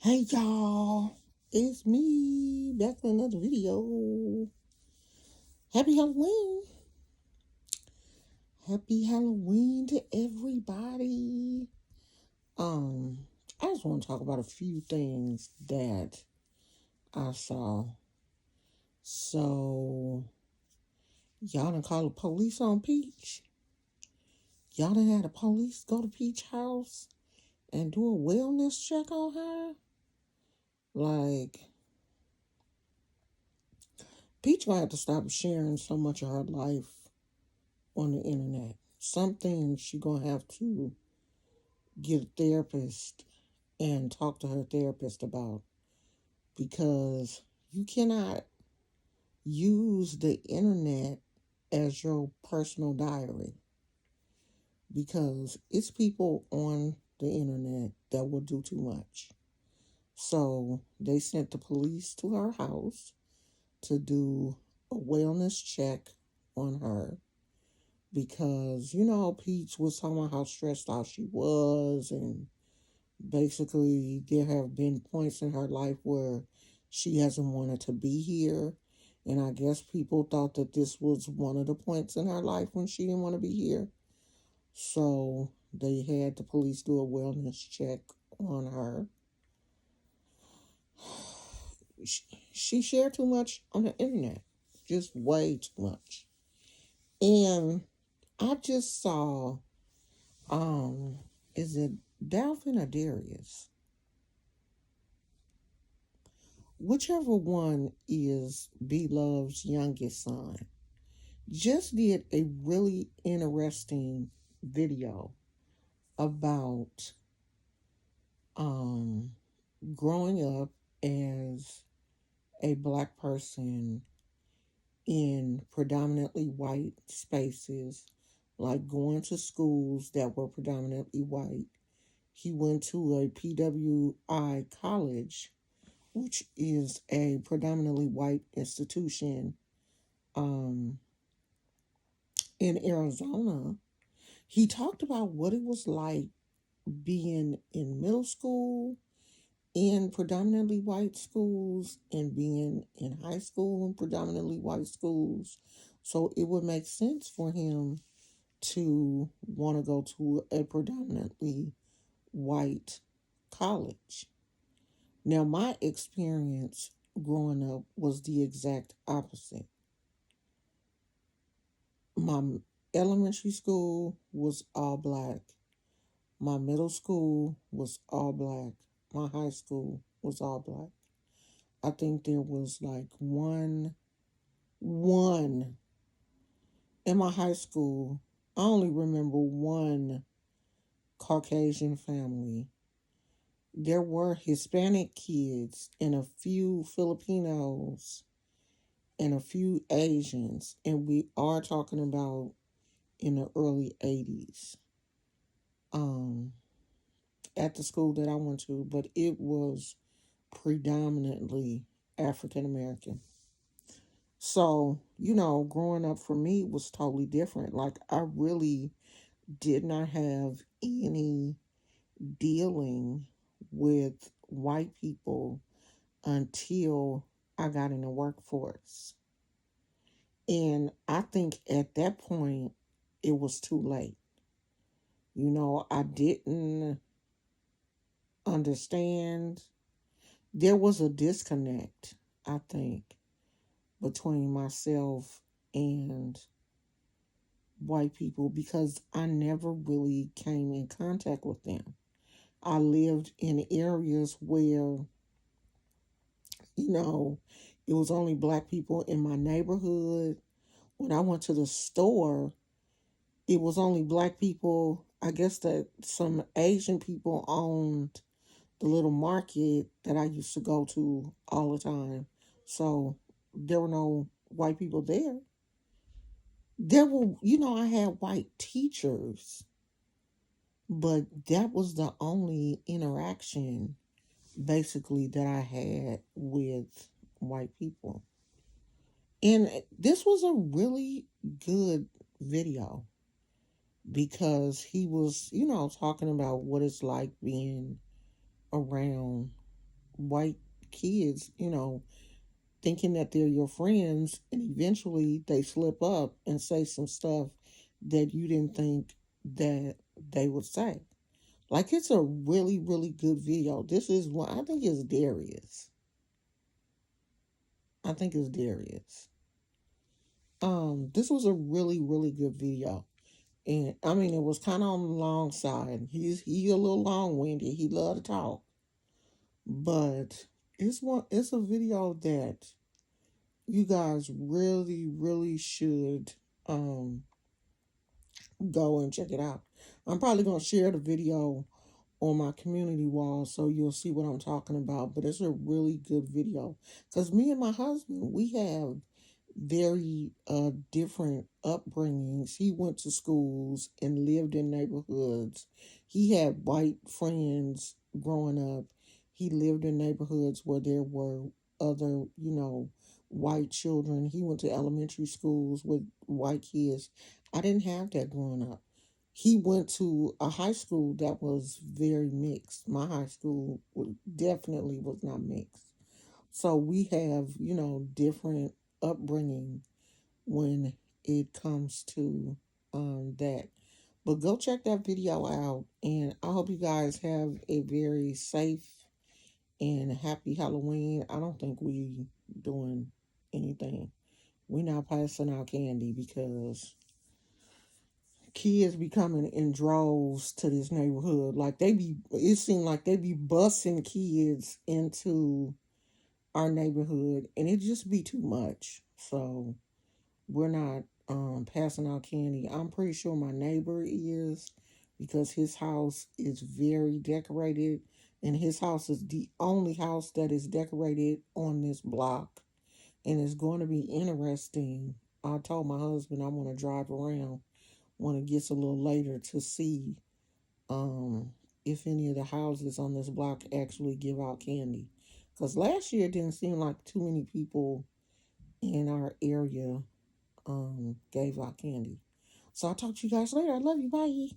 Hey y'all, it's me back with another video. Happy Halloween! Happy Halloween to everybody. Um, I just want to talk about a few things that I saw. So, y'all done call the police on Peach? Y'all done had the police go to Peach house and do a wellness check on her? Like, Peach gonna have to stop sharing so much of her life on the internet. Some things she gonna have to get a therapist and talk to her therapist about, because you cannot use the internet as your personal diary, because it's people on the internet that will do too much. So they sent the police to her house to do a wellness check on her, because Peach was talking about how stressed out she was, and basically there have been points in her life where she hasn't wanted to be here, and I guess people thought that this was one of the points in her life when she didn't want to be here. So they had the police do a wellness check on her. She shared too much on the internet, just way too much. And I just saw, um, is it Dalvin or Darius? Whichever one is B Love's youngest son, just did a really interesting video about um, growing up as a black person in predominantly white spaces, like going to schools that were predominantly white. He went to a PWI college, which is a predominantly white institution um, in Arizona. He talked about what it was like being in middle school in predominantly white schools and being in high school in predominantly white schools. So it would make sense for him to want to go to a predominantly white college. Now, my experience growing up was the exact opposite. My elementary school was all black. My middle school was all black. My high school was all black. I think there was like one in my high school. I only remember one Caucasian family. There were Hispanic kids and a few Filipinos and a few Asians, and we are talking about in the early 80s. Um, at the school that I went to, but it was predominantly African American. So, growing up for me was totally different. Like, I really did not have any dealing with white people until I got in the workforce. And I think at that point, it was too late. I didn't understand. There was a disconnect, I think, between myself and white people, because I never really came in contact with them. I lived in areas where, you know, it was only black people in my neighborhood. When I went to the store, it was only black people. I guess that some Asian people owned the little market that I used to go to all the time. So there were no white people there. There were, I had white teachers, but that was the only interaction basically that I had with white people. And this was a really good video, because he was, talking about what it's like being around white kids, thinking that they're your friends, and eventually they slip up and say some stuff that you didn't think that they would say. Like, it's a really, really good video. This is one, I think it's Darius. I think it's Darius. This was a really, really good video. And I mean, it was kind of on the long side. He a little long winded. He love to talk, but it's a video that you guys really, really should um go and check it out. I'm probably gonna share the video on my community wall so you'll see what I'm talking about. But it's a really good video because me and my husband, we have very different upbringings. He went to schools and lived in neighborhoods. He had white friends growing up. He lived in neighborhoods where there were other, white children. He went to elementary schools with white kids. I didn't have that growing up. He went to a high school that was very mixed. My high school definitely was not mixed. So we have, different upbringing when it comes to that. But go check that video out, and I hope you guys have a very safe and happy Halloween. I don't think we doing anything. We not passing out candy because kids be coming in droves to this neighborhood. Like it seemed like they be busing kids into our neighborhood, and it just be too much. So we're not passing out candy. I'm pretty sure my neighbor is, because his house is very decorated, and his house is the only house that is decorated on this block. And it's going to be interesting. I told my husband I want to drive around when it gets a little later to see um, if any of the houses on this block actually give out candy. Because last year it didn't seem like too many people in our area gave out candy. So I'll talk to you guys later. I love you. Bye.